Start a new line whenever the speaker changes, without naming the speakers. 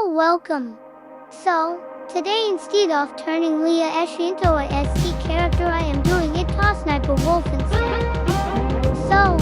Hello, welcome. So, today instead of turning Leah Esh into a SC character, I am doing it SSniper Wolf instead. So,